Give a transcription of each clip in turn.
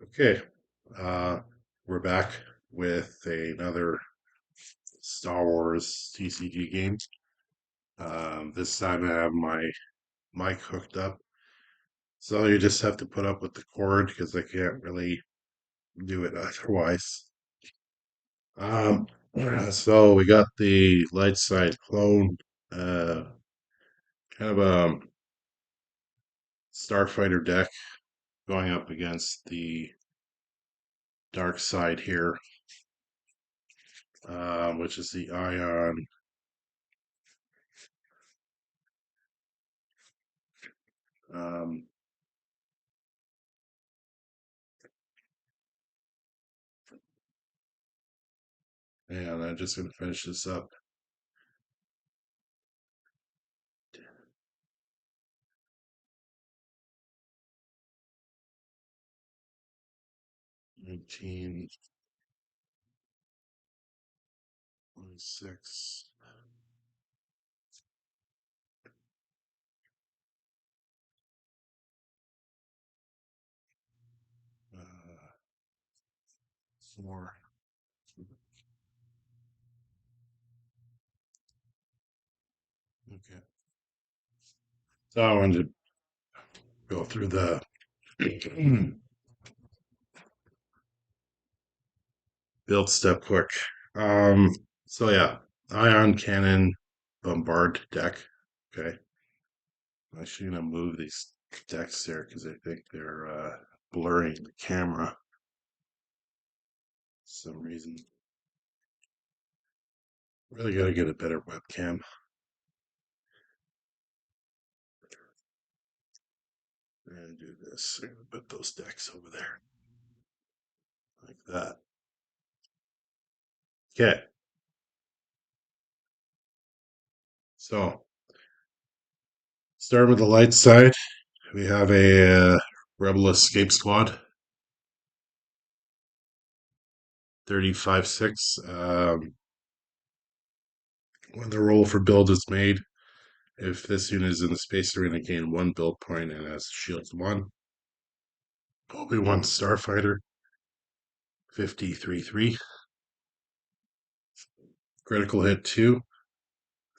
Okay, uh, we're back with another Star Wars TCG game. This time I have my mic hooked up, so you just have to put up with the cord because I can't really do it otherwise. Um, so we got the light side clone, uh, kind of a Starfighter deck going up against the dark side here, which is the Ion. Um, and I'm just going to finish this up. 19, 26. Uh, 4. Okay. So I wanted to go through the build step quick. So yeah, ion cannon bombard deck. Okay. I'm actually gonna move these decks there because I think they're blurring the camera for some reason. Really gotta get a better webcam. And do this. I'm gonna put those decks over there. Like that. Okay. So start with the light side. We have a Rebel Escape Squad, 35-6. When the roll for build is made, if this unit is in the space arena, gain 1 build point and has shields 1. Obi-Wan Starfighter, 53-3. Critical hit 2.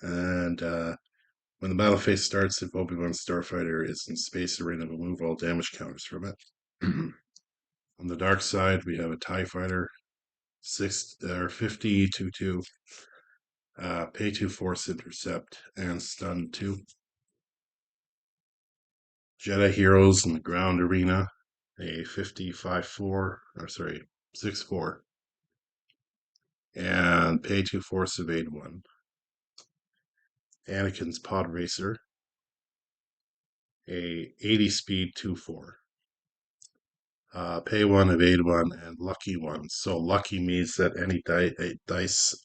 And when the battle phase starts, if Obi-Wan Starfighter is in space arena, remove all damage counters from it. On the dark side, we have a TIE Fighter, 50-2-2. Pay 2 force intercept and stun 2. Jedi Heroes in the ground arena, a 55-4, or sorry, 6-4. And pay 2 force evade 1. Anakin's Pod Racer, a 80 speed 2-4. Pay 1 evade 1 and lucky 1. So lucky means that any dice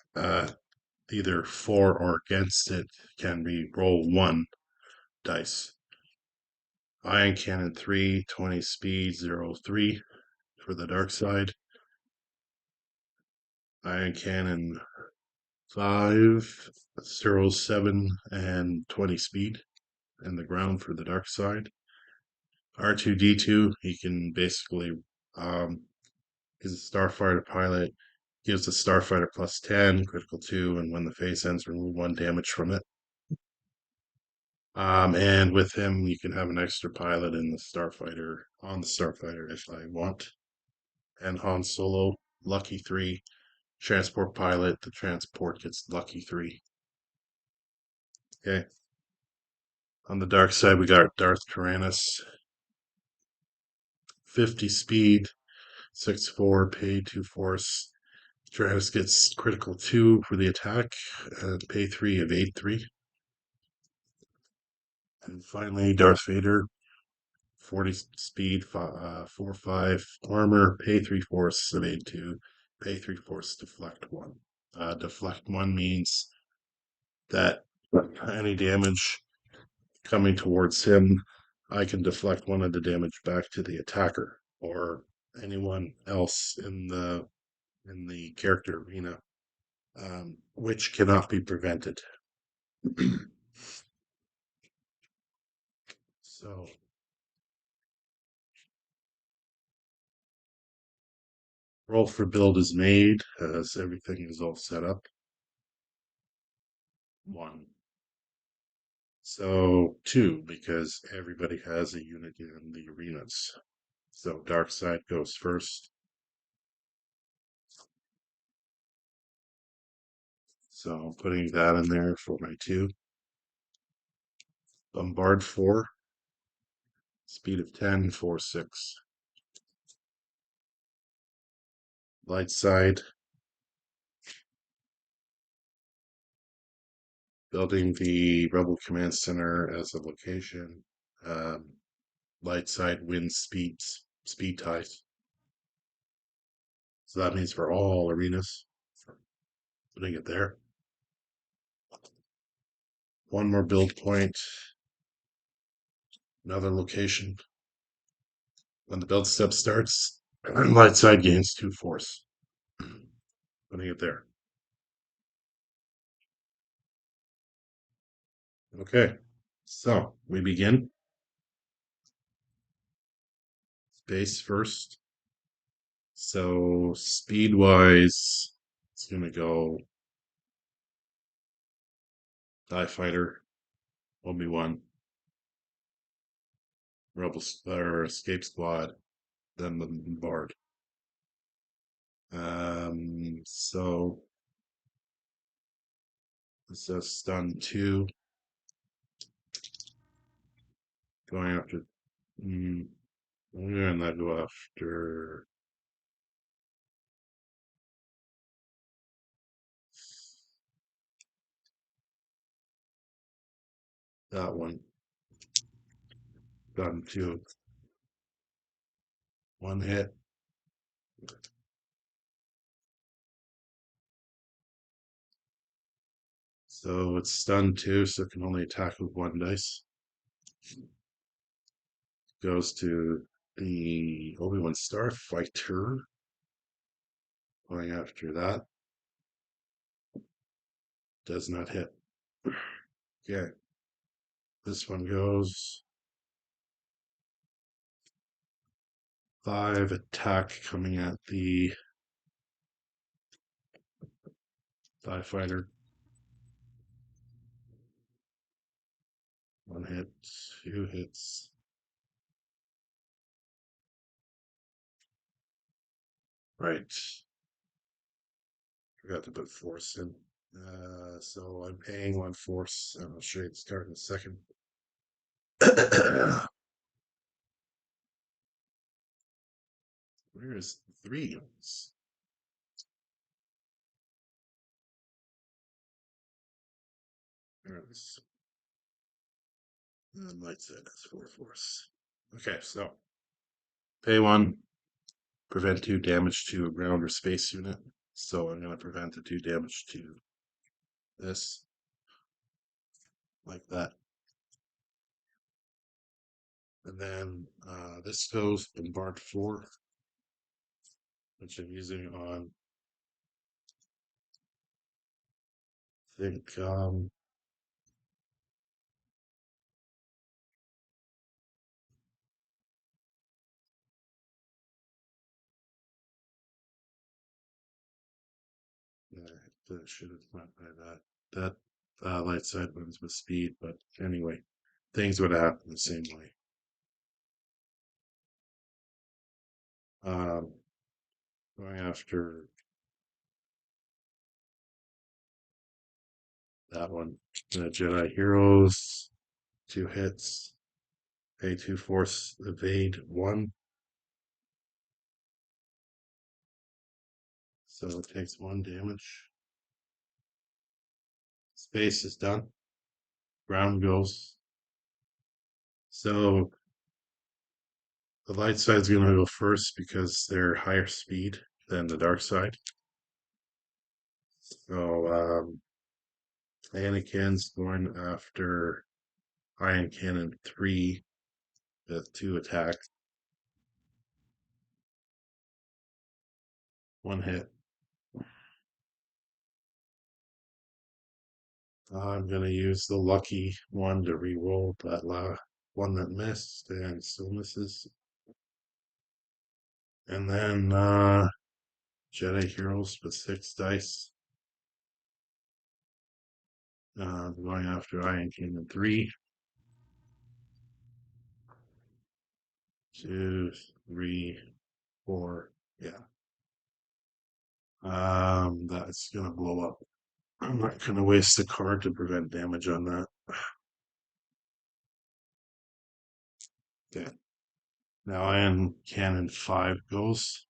either for or against it can be roll 1 dice. Ion Cannon 3, 20 speed, 0-3 for the dark side. Ion Cannon 5, 0-7, and 20 speed in the ground for the dark side. R2D2, he can basically, he's a Starfighter pilot, gives the Starfighter plus 10, critical 2, and when the phase ends, remove 1 damage from it. And with him, you can have an extra pilot in the Starfighter, on the Starfighter if I want. And Han Solo, lucky 3. Transport pilot, the transport gets lucky 3. Okay. On the dark side, we got Darth Tyrannus, 50 speed, 6-4, pay 2 force. Tyrannus gets critical 2 for the attack, and pay 3, evade 3. And finally, Darth Vader, 40 speed, 4-5 armor, pay 3 force, evade 2, pay 3 force, deflect 1. Deflect 1 means that any damage coming towards him, I can deflect 1 of the damage back to the attacker or anyone else in the character arena, which cannot be prevented. So Roll for build is made as everything is all set up. 1. So 2, because everybody has a unit in the arenas. So dark side goes first. So I'm putting that in there for my 2. Bombard 4. Speed of 10, 4, 6. Light side. Building the Rebel Command Center as a location. Um, light side wins speed ties. So that means for all arenas. Putting it there. One more build point. Another location. When the build step starts, light side gains 2 force. Putting it there. Okay, so we begin. Base first. So speed wise, it's gonna go TIE Fighter, Obi-Wan, Rebels or Escape Squad, then the Bombard. So it says stun 2, going after. I'm gonna go after that one. Stun 2, 1 hit. So it's stun 2, so it can only attack with 1 dice. Goes to the Obi-Wan Starfighter. Going after that. Does not hit. Okay. This one goes 5 attack coming at the TIE Fighter. 1 hit, 2 hits. Right. Forgot to put force in. So I'm paying 1 force, and I'll show you the start in a second. Where is 3? There it is. And light side has 4 force. Okay, so pay 1, prevent 2 damage to a ground or space unit. So I'm going to prevent the 2 damage to this, like that. And then this goes Bombard 4, which I'm using on, I think, that should have went by that. That light side wins with speed, but anyway, things would happen the same way. Um, Going after that one, the Jedi Heroes, 2 hits, pay 2 force, evade 1. So it takes 1 damage. Space is done. Ground goes. So the light side's going to go first because they're higher speed than the dark side. So Anakin's going after Iron Cannon 3 with 2 attacks. 1 hit. I'm going to use the lucky one to re-roll that one that missed and still misses. And then Jedi Heroes with 6 dice. Going after Iron King in 3, 2, 3, 4. Yeah. That's gonna blow up. I'm not gonna waste a card to prevent damage on that. Okay. Now Iron Cannon 5 goes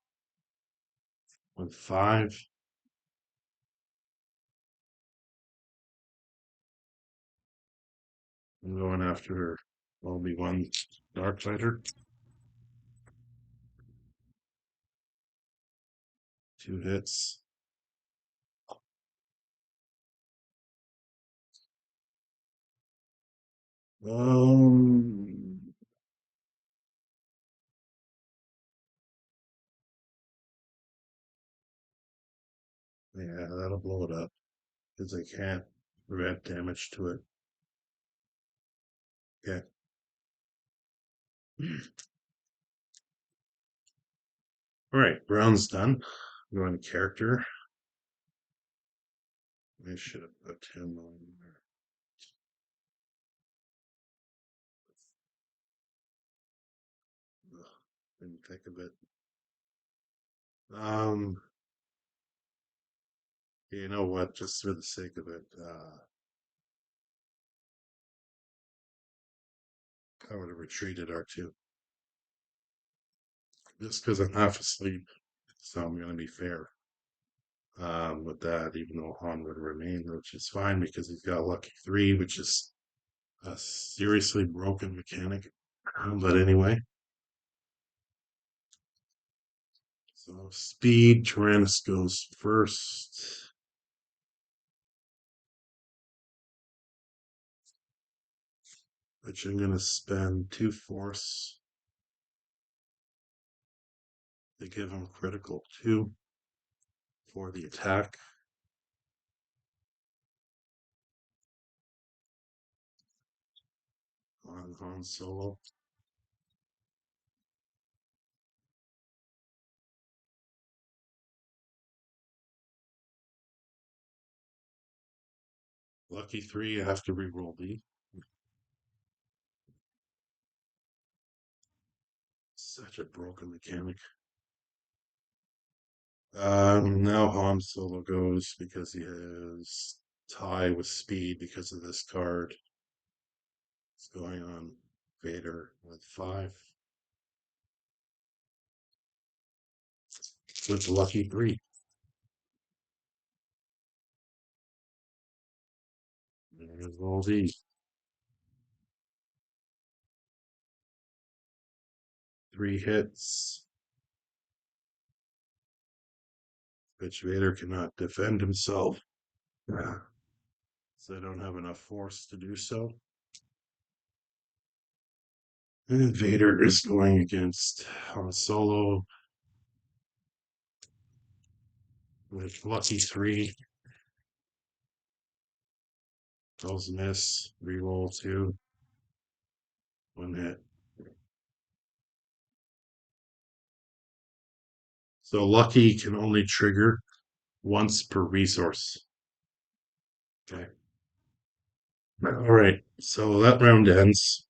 with 5. I'm going after Obi-Wan Starfighter. 2 hits. Um, yeah, that'll blow it up because I can't prevent damage to it. Okay. All right, Brown's done. I'm going to character. I should have put him on there. Ugh, didn't think of it. Um, you know what? Just for the sake of it, I would have retreated R2 just because I'm half asleep. So I'm going to be fair with that, even though Han would remain, which is fine because he's got Lucky 3, which is a seriously broken mechanic. But anyway, so speed, Tyrannus goes first. Which I'm going to spend 2 force to give him critical 2 for the attack. On Han Solo. Lucky 3, I have to reroll D. Such a broken mechanic. Now Han Solo goes because he has tie with speed because of this card. It's going on Vader with 5. With Lucky 3. There's all D. 3 hits. Which Vader cannot defend himself. So I don't have enough force to do so. And Vader is going against Han Solo with Lucky 3. Those miss. Reroll 2. 1 hit. So Lucky can only trigger once per resource. Okay. All right. So that round ends.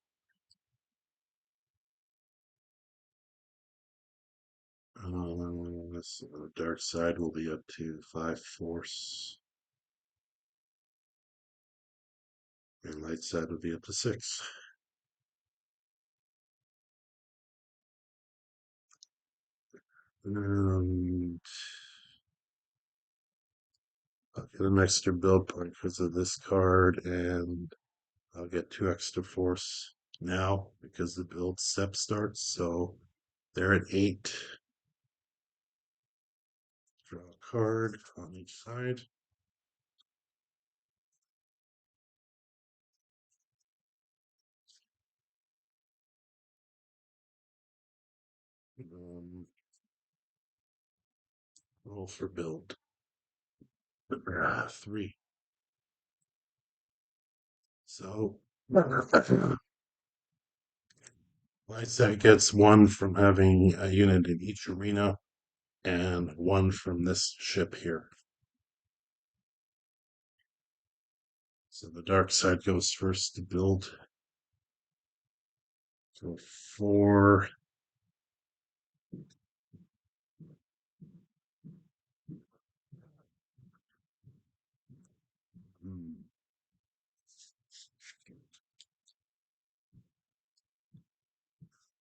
This dark side will be up to 5 force. And light side will be up to 6. And I'll get an extra build point because of this card, and I'll get 2 extra force now because the build step starts. So they're at 8. Draw a card on each side. Roll for build. 3. So light side gets 1 from having a unit in each arena. and one from this ship here. So the dark side goes first to build. So 4.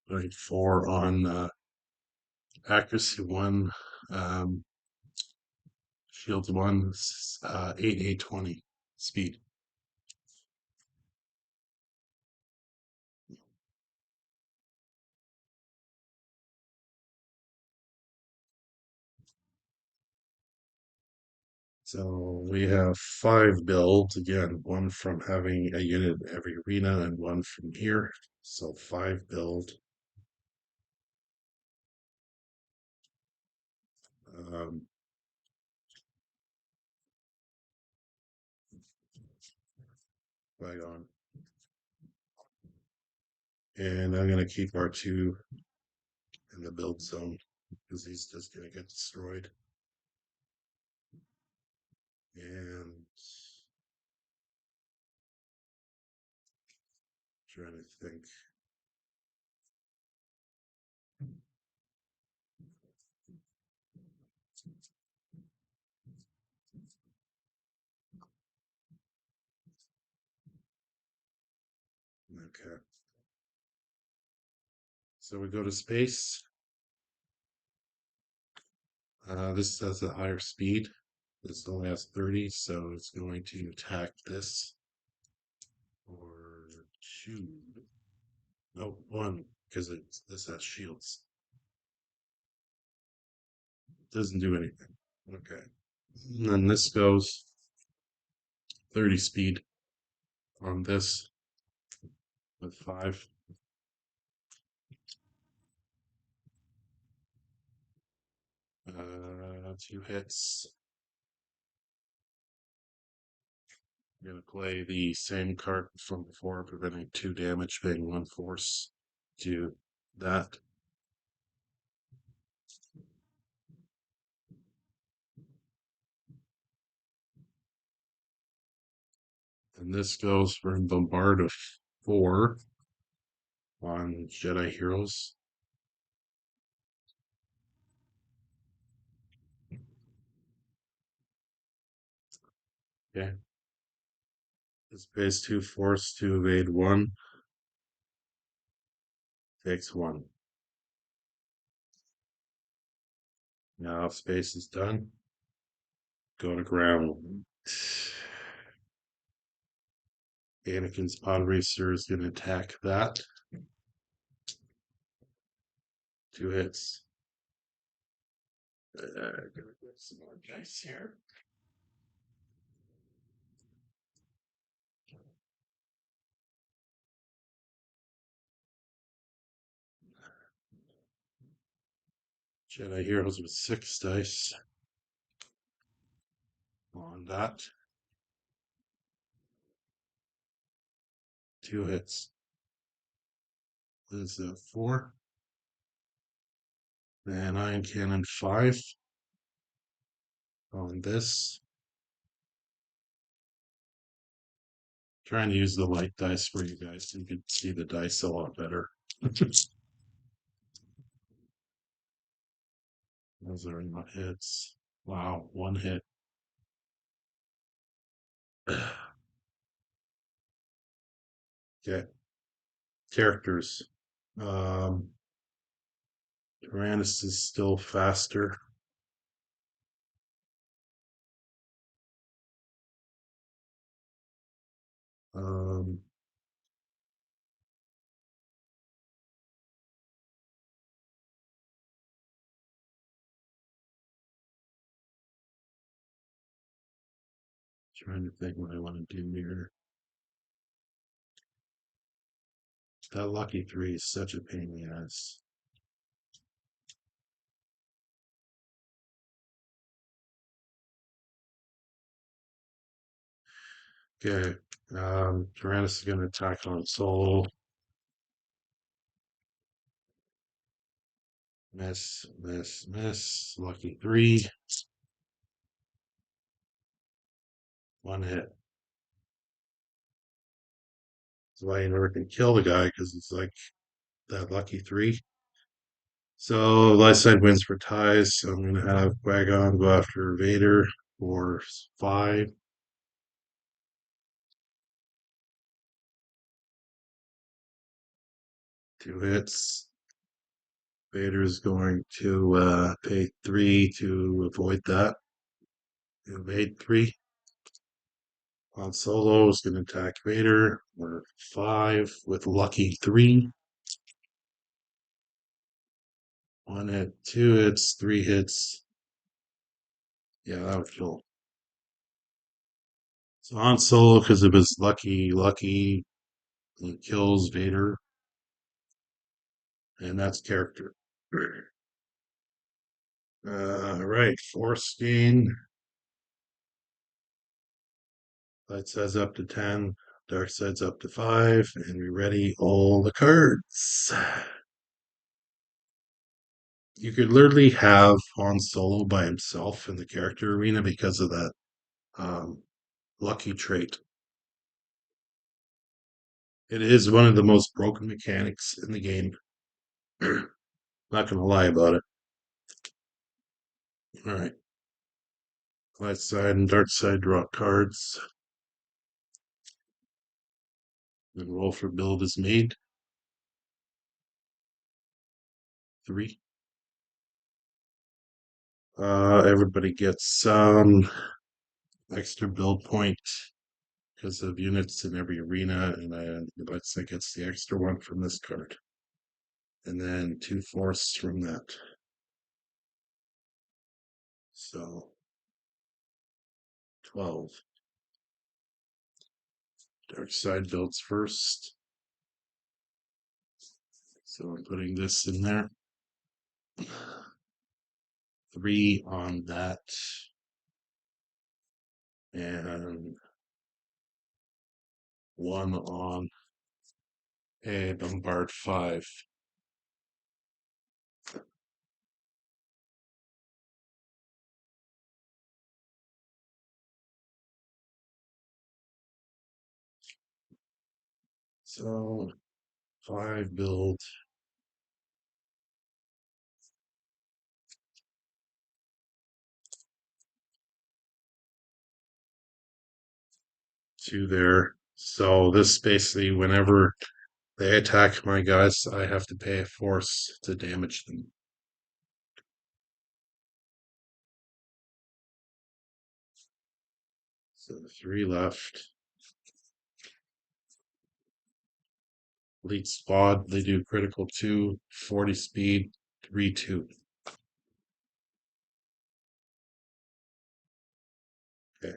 Like 4 on accuracy 1, um, shields 1, 8, 20 speed. So we have 5 builds, again, one from having a unit in every arena and one from here. So 5 build. Um, right on. And I'm going to keep R2 in the build zone because he's just going to get destroyed. And trying to think. Okay. So we go to space. This has a higher speed. This only has 30, so it's going to attack this. Or 2. No, 1, because this has shields. Doesn't do anything. Okay. And then this goes 30 speed on this with 5. 2 hits. I'm going to play the same card from before, preventing 2 damage, paying 1 force. Do that. And this goes for a Bombard of 4 on Jedi Heroes. Okay. This pays 2 force to evade 1. Takes 1. Now space is done. Go to ground. Anakin's pod racer is going to attack that. 2 hits. Gonna get some more dice here. Jedi Heroes with 6 dice on that. 2 hits. There's a 4. And Iron Cannon 5 on this. Trying to use the light dice for you guys so you can see the dice a lot better. Those are not hits. Wow, 1 hit. Okay. Characters. Um, Tyrannus is still faster. Um, Trying to think what I want to do here. That lucky 3 is such a pain in the ass. Okay. Tyrannus is going to attack on solo. Miss, miss, miss. Lucky 3. One hit. That's why you never can kill the guy, because it's like that lucky 3. So light side wins for ties. So I'm gonna have Qui-Gon go after Vader for 5. 2 hits. Vader's going to pay 3 to avoid that. Evade 3. Han Solo is going to attack Vader for 5 with lucky 3. 1 hit, 2 hits, 3 hits. Yeah, that would kill. So Han Solo, because of his lucky, he kills Vader, and that's character. Right, Force gain. Light side's up to 10, dark side's up to 5, and we ready all the cards. You could literally have Han Solo by himself in the character arena because of that um, lucky trait. It is one of the most broken mechanics in the game. Not gonna lie about it. All right, light side and dark side draw cards. Then roll for build is made. 3. Everybody gets extra build point because of units in every arena, and the light side gets the extra one from this card, and then 2 force from that. So 12. Dark side builds first. So I'm putting this in there. 3 on that. And 1 on a Bombard 5. So 5 build. 2 there. So this basically, whenever they attack my guys, I have to pay a force to damage them. So 3 left. Elite squad, they do critical 2, 40 speed, 3-2. Okay.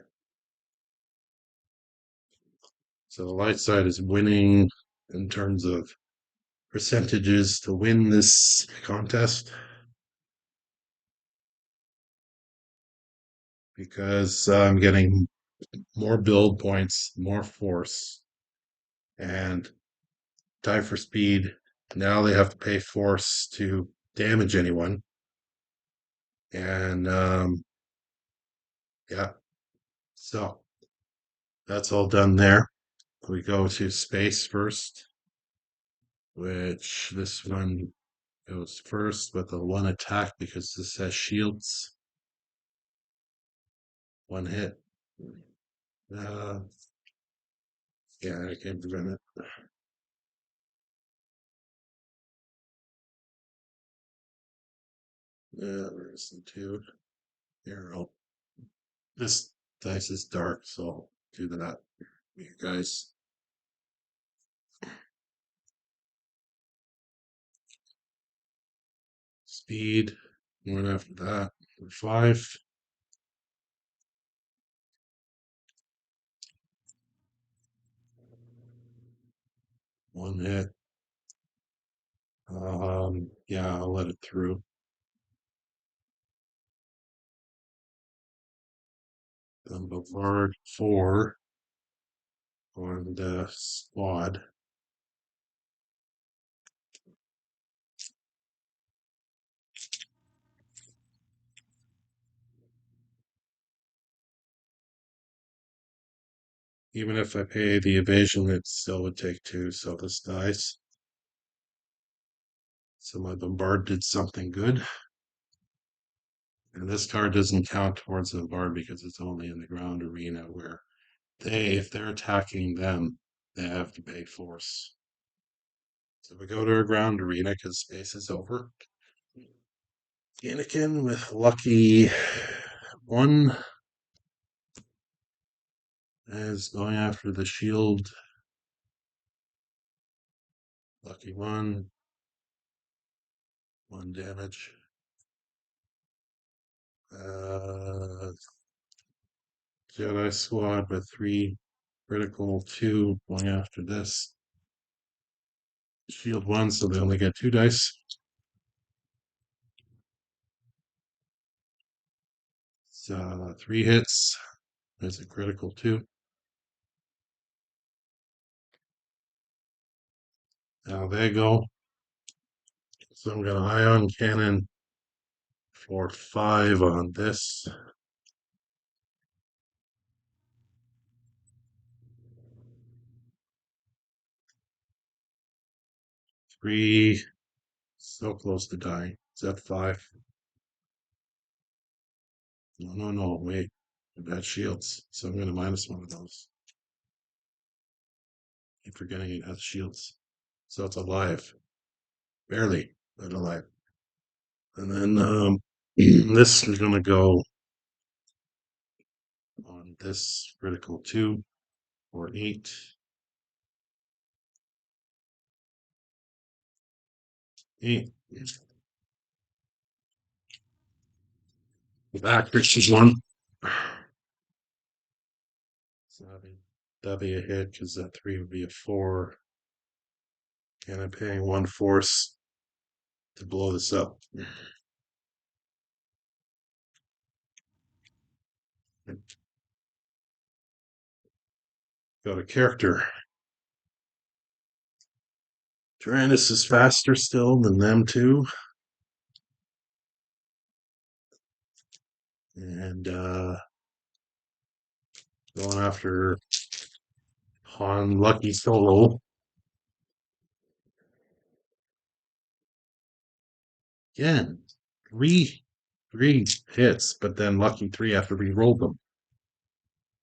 So the light side is winning in terms of percentages to win this contest because I'm getting more build points, more force, and die for speed. Now they have to pay force to damage anyone. And yeah, so that's all done there. We go to space first, which this one goes first with a 1 attack because this has shields. 1 hit. Uh, yeah, I can't prevent it. There's the 2. Here, this dice is dark, so I'll do that. You guys. Speed. 1 after that. 5. 1 hit. Yeah, I'll let it through. Then Bombard 4 on the squad. Even if I pay the evasion, it still would take 2, so this dies. So my Bombard did something good. And this card doesn't count towards the Bombard because it's only in the ground arena where if they're attacking them, they have to pay force. So we go to a ground arena because space is over. Anakin with lucky 1 is going after the shield. Lucky 1 damage. Jedi squad with 3 critical, 2 going after this. Shield 1, so they only get 2 dice. So 3 hits. There's a critical 2. Now they go. So I'm going to ion cannon for 5 on this. 3, so close to dying. Is that 5? No, wait. I've got shields, so I'm going to minus 1 of those. Keep forgetting it has shields. So it's alive. Barely, but alive. And then this is going to go on this critical 2 or 8. 8. Back is 1. So that'd be a hit because that 3 would be a 4. And I'm paying 1 force to blow this up. Got a character. Tyrannus is faster still than them two. And going after Han Lucky Solo. Again, three hits, but then Lucky 3 after we rolled them.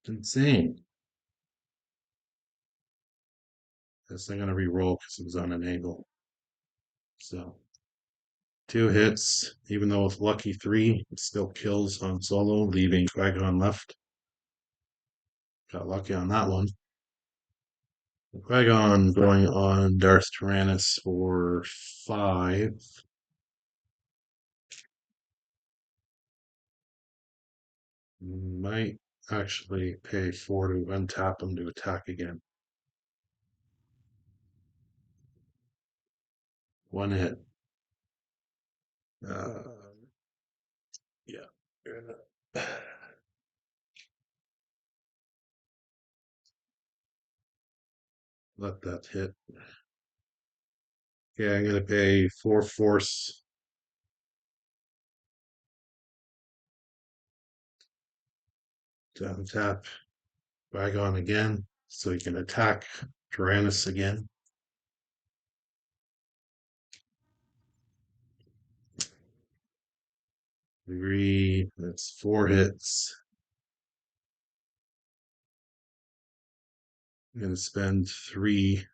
It's insane. This thing gonna re-roll because it was on an angle. So 2 hits, even though with Lucky 3, it still kills Han Solo, leaving Qui-Gon left. Got lucky on that one. Qui-Gon going on Darth Tyrannus for 5. Might actually pay 4 to untap him to attack again. 1 hit. Uh, yeah. Let that hit. Okay, I'm gonna pay 4 force. To untap Qui-Gon again, so he can attack Tyrannus again. 3, that's 4 hits. I'm gonna spend 3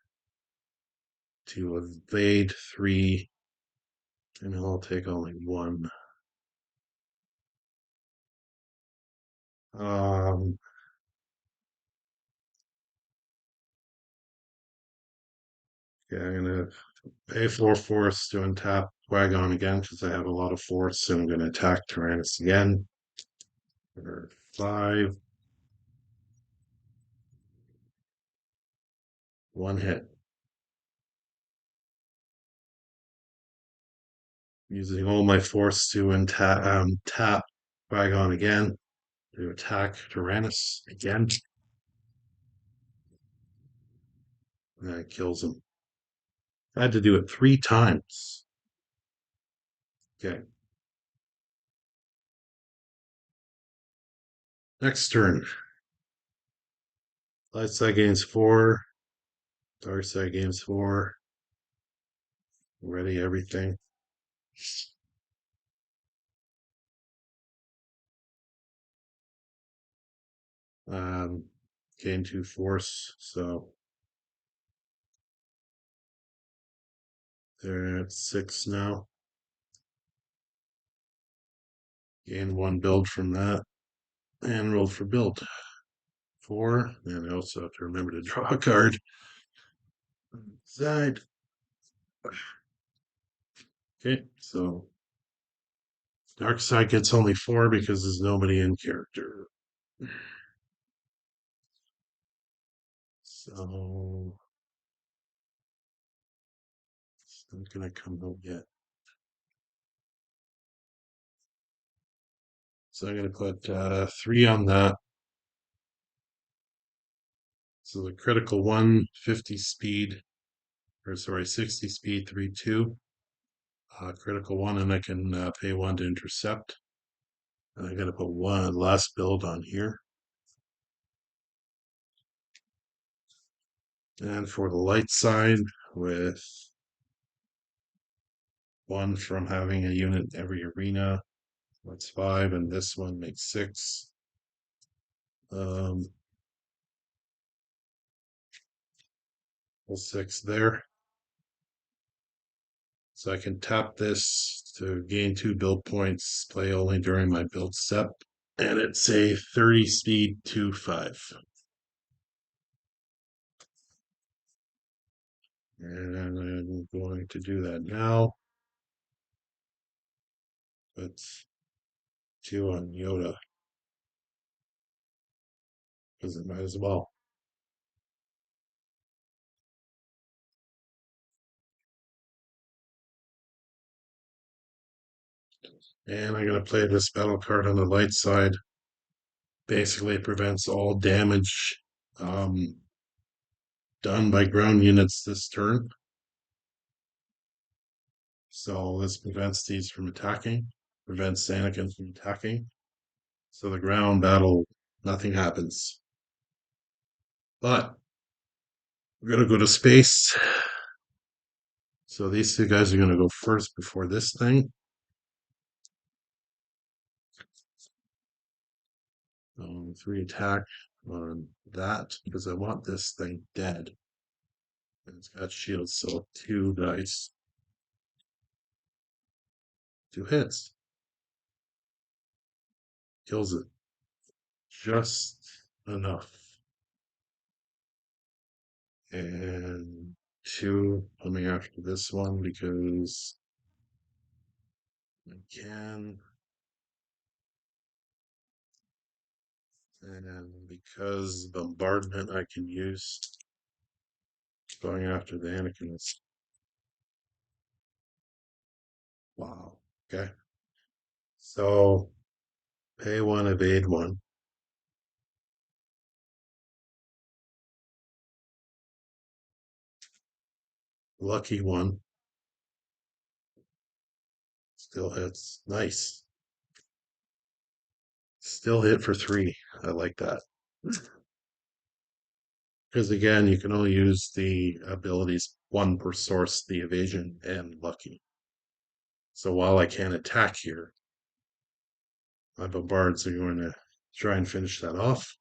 to evade 3, and I'll take only 1. Um, yeah, I'm gonna pay 4 force to untap Qui-Gon again because I have a lot of force, so I'm gonna attack Tyrannus again. For 5. 1 hit. Using all my force to tap Qui-Gon again to attack Tyrannus again. And that kills him. I had to do it 3 times. Okay. Next turn. Light side gains 4. Dark side gains 4. Ready everything. Gain 2 force, so they're at 6 now. Gain 1 build from that. And roll for build. 4. And I also have to remember to draw a card. Side. Okay, so dark side gets only 4 because there's nobody in character. So it's not gonna come out yet. So I'm gonna put 3 on that. So the critical 1, 50 speed, or sorry, 60 speed, 3/2. Critical 1, and I can pay 1 to intercept. And I gotta put 1 last build on here. And for the light side, with 1 from having a unit in every arena, that's 5, and this one makes 6. Um, 6 there. So I can tap this to gain 2 build points, play only during my build step. And it's a 30 speed 2/5. And I'm going to do that now. But 2 on Yoda. Because it might as well. And I'm going to play this battle card on the light side. Basically, it prevents all damage done by ground units this turn. So this prevents these from attacking, prevents Anakin from attacking. So the ground battle, nothing happens. But we're going to go to space. So these 2 guys are going to go first before this thing. 3 attack on that because I want this thing dead. And it's got shields, so 2 dice. 2 hits. Kills it. Just enough. And 2 coming after this one because I can. And because bombardment I can use going after the Anakin's. Wow. Okay. So pay 1, evade 1. Lucky 1. Still hits. Nice. Still hit for 3. I like that. Because again, you can only use the abilities 1 per source, the evasion and lucky. So while I can attack here, my bombards are going to try and finish that off.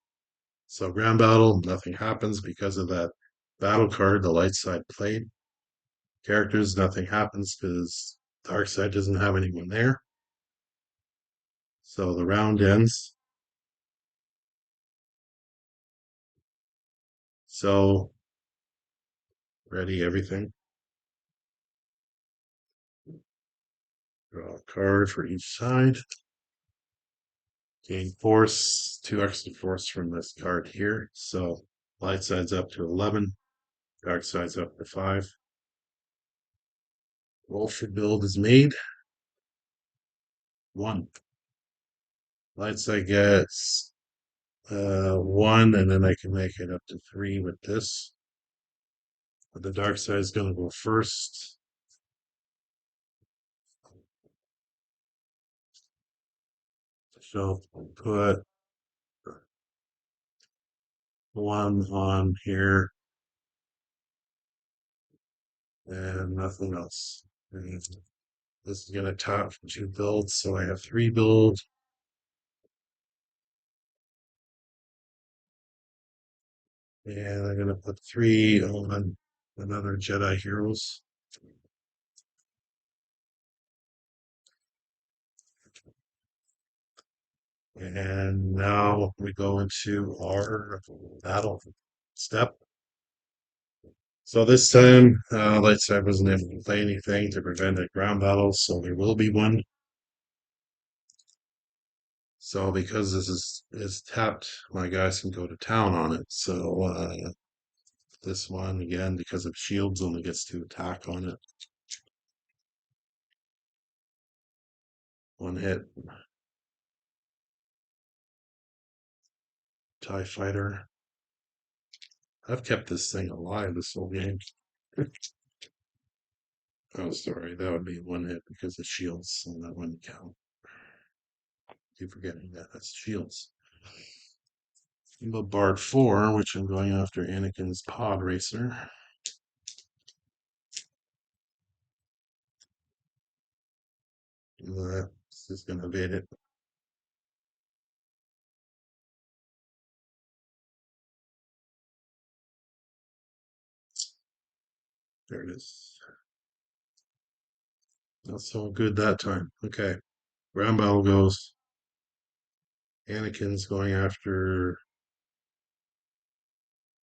So ground battle, nothing happens because of that battle card the light side played. Characters, nothing happens because dark side doesn't have anyone there. So the round ends. So ready everything. Draw a card for each side. Gain force, 2 extra force from this card here. So light side's up to 11, dark side's up to 5. Roll for build is made. 1. Light side gets 1, and then I can make it up to 3 with this. But the dark side is going to go first. So put one on here and nothing else. And this is going to top two builds, so I have three builds. And I'm going to put three on another Jedi Heroes. And now we go into our battle step. So this time, Lightside wasn't able to play anything to prevent a ground battle, so there will be one. So because this is tapped, my guys can go to town on it. So this one again, because of shields, only gets to attack on it. One hit. TIE Fighter. I've kept this thing alive this whole game. Oh, sorry, that would be one hit because of shields, so that wouldn't count. Keep forgetting that. That's shields. Bombard 4, which I'm going after Anakin's pod racer. This is going to evade it. There it is. Not so good that time. Okay. Ground battle goes. Anakin's going after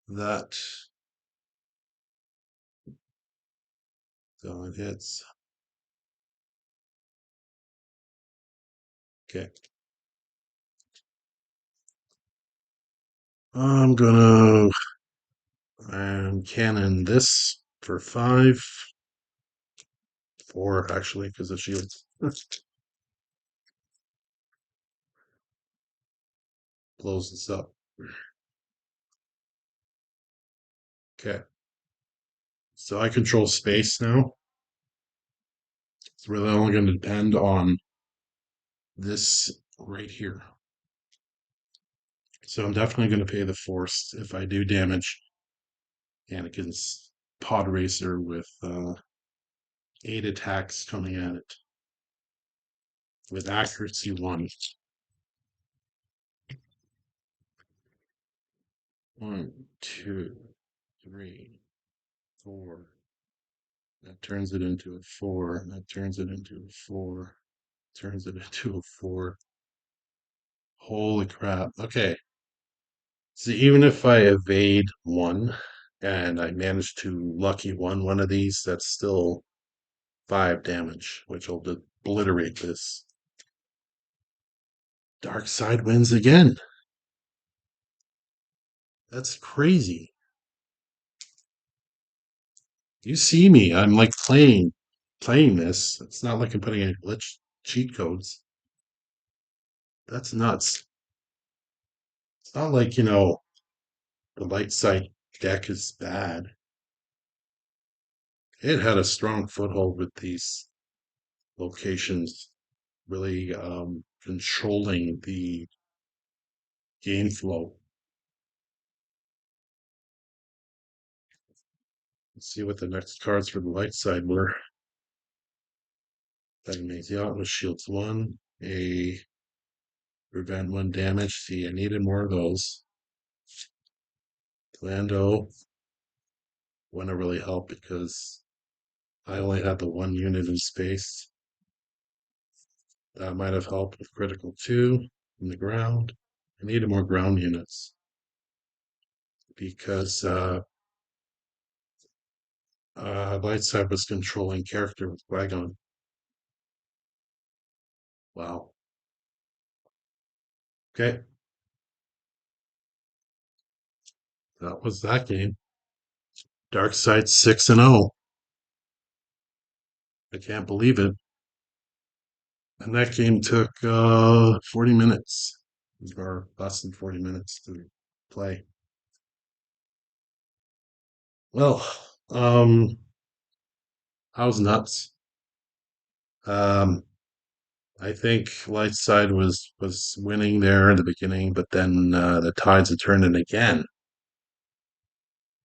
that. So it hits. Okay. I'm gonna cannon this for 5. 4 actually, because of shields. Blows this up. Okay. So I control space now. It's really only going to depend on this right here. So I'm definitely going to pay the force if I do damage Anakin's pod racer with 8 attacks coming at it with accuracy 1. 1, 2, 3, 4. That turns it into a 4. That turns it into a 4. Turns it into a 4. Holy crap. Okay. So even if I evade 1 and I manage to lucky one of these, that's still 5 damage, which will obliterate this. Dark side wins again. That's crazy. You see me. I'm like playing this. It's not like I'm putting any glitch cheat codes. That's nuts. It's not like, the light side deck is bad. It had a strong foothold with these locations, really controlling the game flow. Let's see what the next cards for the light side were. That makes out with shields 1, a prevent 1 damage. See, I needed more of those. Lando wouldn't really help because I only had the 1 unit in space. That might have helped with critical 2 in the ground. I needed more ground units because Lightside was controlling character with Qui-Gon. Wow. Okay, that was that game. Dark Side 6-0. I can't believe it. And that game took 40 minutes, or less than 40 minutes to play. Well, I was nuts. Um, I think Lightside was winning there in the beginning, but then the tides had turned in again.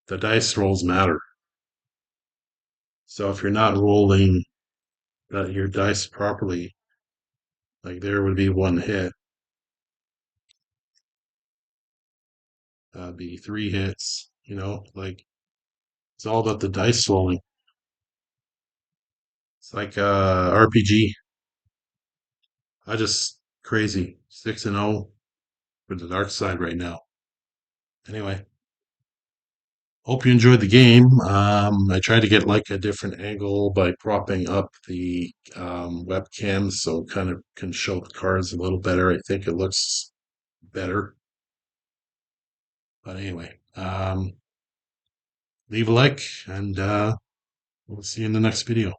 the dice rolls matter. So if you're not rolling your dice properly, like there would be one hit, be three hits, like it's all about the dice rolling. It's like RPG. I just crazy 6-0 for the dark side right now. Anyway, hope you enjoyed the game. I tried to get like a different angle by propping up the webcam so kind of can show the cards a little better. I think it looks better. But anyway, leave a like and we'll see you in the next video.